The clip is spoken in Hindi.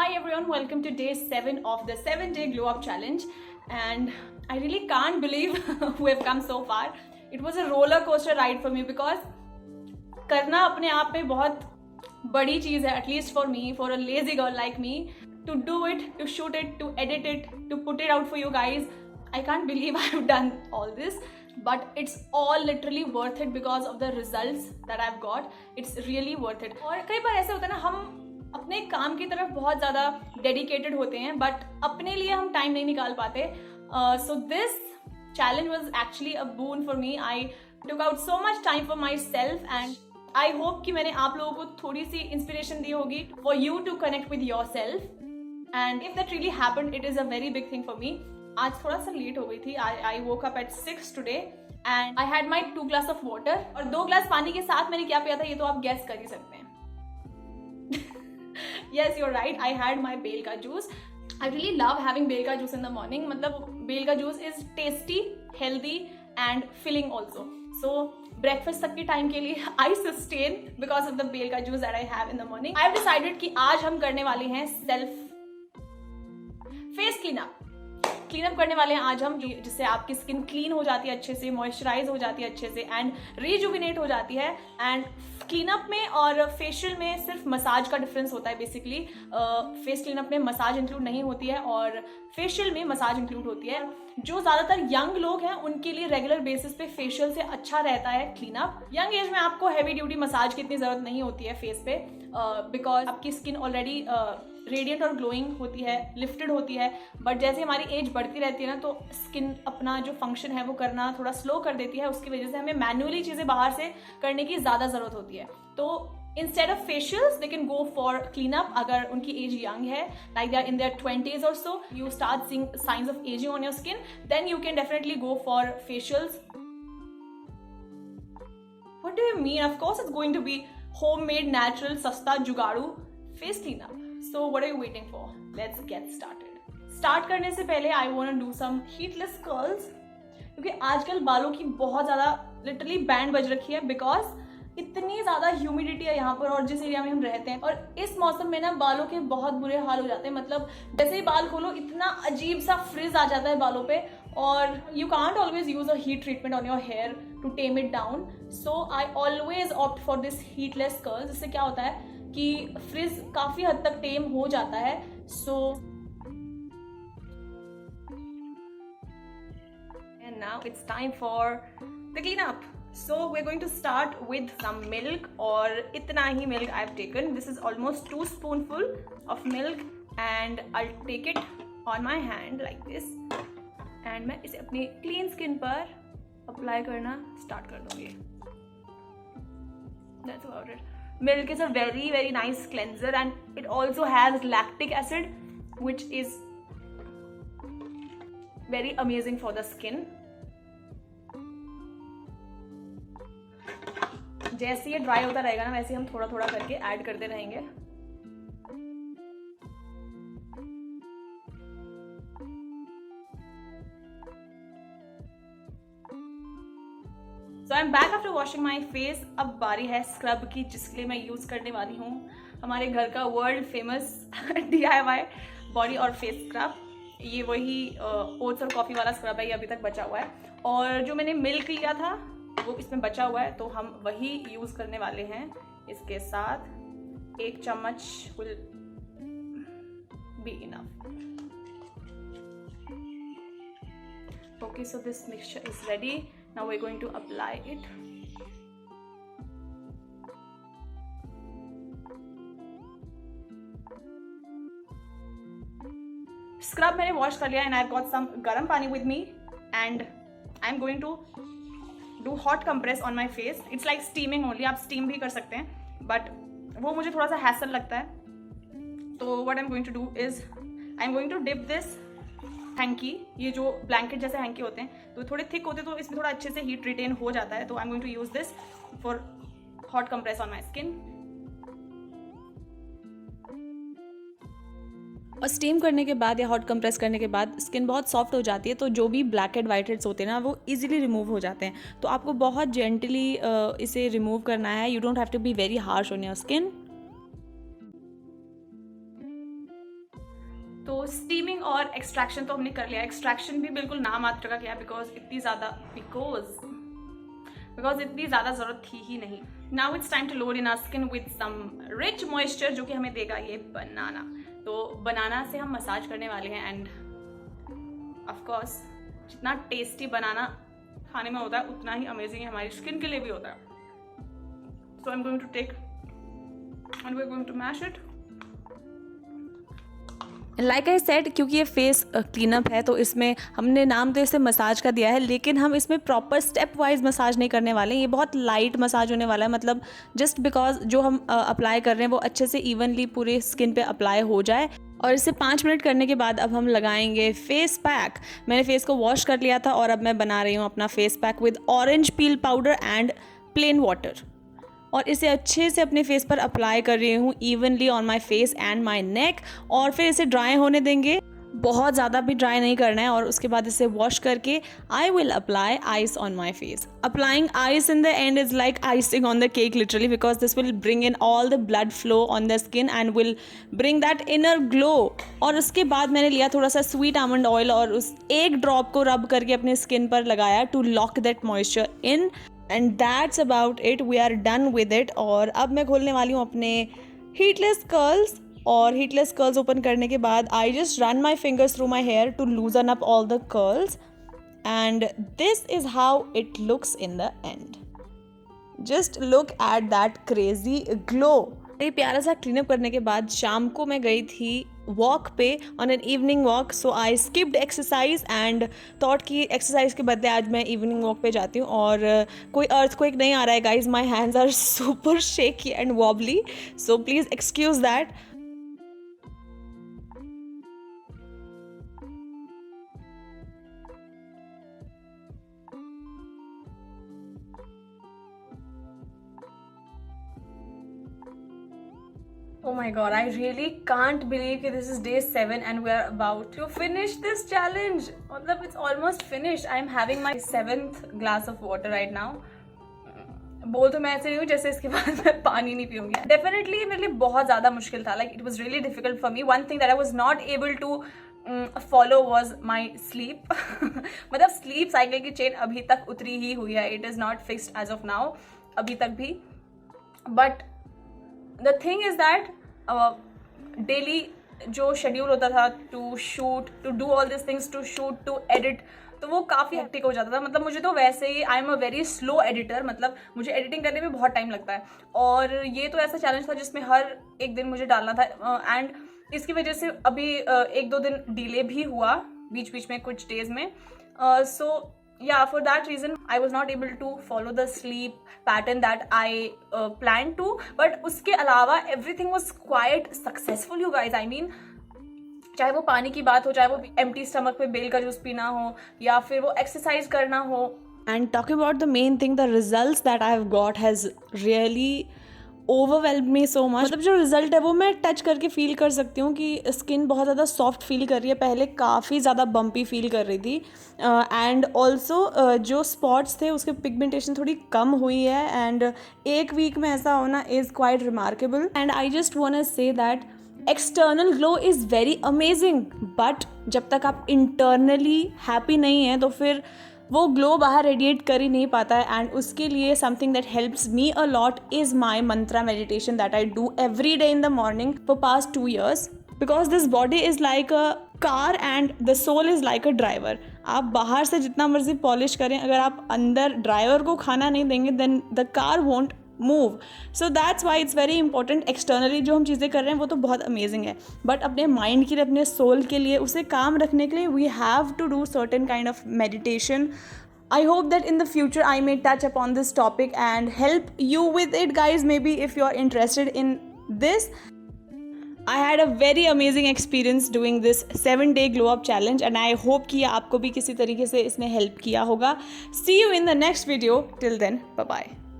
Hi everyone, welcome to day 7 of the 7-day glow up challenge, and I really can't believe we have come so far. It was a roller coaster ride for me because करना अपने आप में बहुत बड़ी चीज़ है, at least for me, for a lazy girl like me, to do it, to shoot it, to edit it, to put it out for you guys. I can't believe I've done all this, but it's all literally worth it because of the results that I've got. It's really worth it. और कई बार ऐसे होता है ना, हम अपने काम की तरफ बहुत ज़्यादा डेडिकेटेड होते हैं बट अपने लिए हम टाइम नहीं निकाल पाते. So this challenge was actually a boon for me. I took out so much time for my self and I hope कि मैंने आप लोगों को थोड़ी सी इंस्पिरेशन दी होगी for you to connect with yourself. And if that really happened, it is a very big thing for me. आज थोड़ा सा लेट हो गई थी. I woke up at 6 today and I had my 2 glass of water, और 2 ग्लास पानी के साथ मैंने क्या पिया था ये तो आप गेस कर ही सकते हैं. Yes, you're right. I had my belka juice. I really love having belka juice in the morning. मतलब belka juice is tasty, healthy and filling also. So breakfast तक के टाइम के लिए I sustain because of the belka juice that I have in the morning. I have decided कि आज हम करने वाले हैं face क्लीनअप करने वाले हैं आज हम, जिससे आपकी स्किन क्लीन हो जाती है अच्छे से, मॉइस्चराइज हो जाती है अच्छे से एंड रिजुविनेट हो जाती है. एंड क्लीनअप में और फेशियल में सिर्फ मसाज का डिफरेंस होता है. बेसिकली फेस क्लीनअप में मसाज इंक्लूड नहीं होती है और फेशियल में मसाज इंक्लूड होती है. जो ज़्यादातर यंग लोग हैं उनके लिए रेगुलर बेसिस पे फेशियल से अच्छा रहता है क्लीनअप. यंग एज में आपको हैवी ड्यूटी मसाज की इतनी ज़रूरत नहीं होती है फेस पे, बिकॉज आपकी स्किन ऑलरेडी रेडियंट और ग्लोइंग होती है, लिफ्टेड होती है. बट जैसे हमारी एज बढ़ती रहती है ना, तो स्किन अपना जो फंक्शन है वो करना थोड़ा स्लो कर देती है. उसकी वजह से हमें मैन्युअली चीज़ें बाहर से करने की ज़्यादा ज़रूरत होती है. तो instead of facials they can go for cleanup. अगर उनकी एज यंग है, like they are in their 20s or so, you start seeing signs of aging on your skin, then you can definitely go for facials. What do you mean? Of course it's going to be homemade, natural, सस्ता जुगाड़ू face cleanup. So what are you waiting for? Let's get started. Start करने से पहले I want to do some heatless curls, क्योंकि आजकल बालों की बहुत ज़्यादा लिटरली बैंड बज रखी है बिकॉज इतनी ज़्यादा ह्यूमिडिटी है यहाँ पर और जिस एरिया में हम रहते हैं. और इस मौसम में ना बालों के बहुत बुरे हाल हो जाते हैं. मतलब जैसे ही बाल खोलो इतना अजीब सा फ्रिज आ जाता है बालों पे, और you can't always use a heat treatment on your hair to tame it down. So I always opt for this heatless curls. इससे क्या होता है कि फ्रिज काफ़ी हद तक टेम हो जाता है. So and now it's time for the clean up. So we're going to start with some milk, और इतना ही milk I've taken. This is almost 2 spoonful of milk and I'll take it on my hand like this and मैं इसे अपनी clean skin पर apply करना start कर दूँगी. That's about it. Milk is a very very nice cleanser and it also has lactic acid which is very amazing for the skin. जैसे ये ड्राई होता रहेगा ना, वैसे हम थोड़ा थोड़ा करके ऐड करते रहेंगे. So I am back after washing my face. अब बारी है स्क्रब की, जिसके लिए मैं यूज करने वाली हूँ हमारे घर का वर्ल्ड फेमस DIY बॉडी और फेस स्क्रब. ये वही ओट्स और कॉफी वाला स्क्रब है, ये अभी तक बचा हुआ है. और जो मैंने मिल्क लिया था वो इसमें बचा हुआ है, तो हम वही यूज़ करने वाले हैं इसके साथ. 1 चम्मच will be enough. Okay, so this mixture is ready. Now we are going to apply it. Scrub मैंने वॉश कर लिया and I have got some गर्म पानी with me and I am going to do hot compress on my face. It's like steaming only. आप स्टीम भी कर सकते हैं बट वो मुझे थोड़ा सा हैसल लगता है. तो what I am going to do is I am going to dip this hankie. ये जो ब्लैंकेट जैसे हैंकी होते हैं तो थोड़े थिक होते हैं, तो इसमें थोड़ा अच्छे से हीट रिटेन हो जाता है. तो I am going to use this for hot compress on my skin. और स्टीम करने के बाद या हॉट कंप्रेस करने के बाद स्किन बहुत सॉफ्ट हो जाती है, तो जो भी ब्लैक हेड वाइट हेड्स होते हैं ना वो इजीली रिमूव हो जाते हैं. तो आपको बहुत जेंटली इसे रिमूव करना है. You don't have to be very harsh on your skin. तो स्टीमिंग और एक्सट्रैक्शन तो हमने कर लिया. एक्सट्रैक्शन भी बिल्कुल नाम मात्र का किया बिकॉज इतनी ज़्यादा ज़रूरत थी ही नहीं. Now it's time to load in our skin with some rich moisture जो कि हमें देगा ये बनाना. तो बनाना से हम मसाज करने वाले हैं एंड ऑफ कोर्स जितना टेस्टी बनाना खाने में होता है उतना ही अमेजिंग हमारी स्किन के लिए भी होता है. So I am going to take and we are going to mash it. Like I said, क्योंकि ये फेस क्लीनअप है तो इसमें हमने नाम तो इसे मसाज का दिया है, लेकिन हम इसमें प्रॉपर स्टेप वाइज मसाज नहीं करने वाले. ये बहुत लाइट मसाज होने वाला है, मतलब जस्ट बिकॉज जो हम अप्लाई कर रहे हैं वो अच्छे से इवनली पूरे स्किन पे अप्लाई हो जाए. और इसे 5 मिनट करने के बाद अब हम लगाएंगे फेस पैक. मैंने फेस को वॉश कर लिया था और अब मैं बना रही हूँ अपना face pack with orange peel powder and plain water. और इसे अच्छे से अपने फेस पर अप्लाई कर रही हूँ evenly on my face and my neck. और फिर इसे ड्राई होने देंगे, बहुत ज़्यादा भी ड्राई नहीं करना है. और उसके बाद इसे वॉश करके I will apply ice on my face. Applying ice in the and is like icing on the cake literally, because this will bring in all the blood flow on the skin and will bring that inner glow. और उसके बाद मैंने लिया थोड़ा सा स्वीट आमंड ऑयल और उस एक ड्रॉप को रब करके अपने स्किन पर लगाया to lock that moisture in. And that's about it, we are done with it. और अब मैं खोलने वाली हूँ अपने हीटलेस कर्ल्स. और हीटलेस कर्ल्स ओपन करने के बाद I just run my fingers through my hair to loosen up all the curls and this is how it looks in the end. Just look at that crazy glow. ये प्यारा सा क्लीनअप करने के बाद शाम को मैं गई थी वॉक पे on an evening walk. So I skipped exercise and thought कि एक्सरसाइज के बदले आज मैं इवनिंग वॉक पे जाती हूँ. और कोई अर्थक्वेक नहीं आ रहा है guys. My hands are super shaky and wobbly, so please excuse that. Oh my god, I really can't believe that this is day 7 and we are about to finish this challenge. मतलब it's almost finished. I'm having my 7th glass of water right now. बोल तो मैं ऐसे नहीं हूँ जैसे इसके बाद मैं पानी नहीं पीऊँगी. Definitely मेरे लिए बहुत ज़्यादा मुश्किल था. Like it was really difficult for me. One thing that I was not able to follow was my sleep. मतलब sleep cycle की chain अभी तक उतरी ही हुई है. It is not fixed as of now. अभी तक भी. But the thing is that daily जो शेड्यूल होता था to shoot, to do all this things, to shoot, to edit, तो वो काफ़ी हेक्टिक हो जाता था. मतलब मुझे तो वैसे ही I am a very slow editor, मतलब मुझे एडिटिंग करने में बहुत टाइम लगता है. और ये तो ऐसा चैलेंज था जिसमें हर एक दिन मुझे डालना था. एंड इसकी वजह से अभी 1-2 दिन डिले भी हुआ बीच बीच में कुछ डेज में. सो yeah, for that reason I was not able to follow the sleep pattern that I planned to. But उसके अलावा everything was quite successful you guys. I mean, चाहे वो पानी की बात हो, चाहे वो empty stomach पे बेल का जूस पीना हो, या फिर वो exercise करना हो. And talking about the main thing, the results that I have got has really overwhelm me so much. मतलब जो रिजल्ट है वो मैं टच करके फील कर सकती हूँ कि स्किन बहुत ज़्यादा सॉफ्ट फील कर रही है. पहले काफ़ी ज़्यादा बम्पी फील कर रही थी. एंड ऑल्सो जो स्पॉट्स थे उसके पिगमेंटेशन थोड़ी कम हुई है. एंड एक वीक में ऐसा होना is quite remarkable. And I just want to say that external glow is very amazing, but जब तक आप इंटरनली हैप्पी नहीं हैं तो फिर वो ग्लो बाहर रेडिएट कर ही नहीं पाता है. एंड उसके लिए something that helps me a lot is my mantra meditation that I do every day in the morning for past 2 years. Because this body is like a car and the soul is like a driver. आप बाहर से जितना मर्जी पॉलिश करें, अगर आप अंदर ड्राइवर को खाना नहीं देंगे then the car won't move. So that's why it's very important. Externally जो हम चीज़ें कर रहे हैं वो तो बहुत अमेजिंग है, बट अपने माइंड के लिए, अपने सोल के लिए, उसे काम रखने के लिए we have to do certain kind of meditation. I hope that in the future I may touch upon this topic and help you with it guys, maybe if you are interested in this. I had a very amazing experience doing this 7-day glow up challenge and I hope कि आपको भी किसी तरीके से इसने help किया होगा. See you in the next video. Till then, bye bye.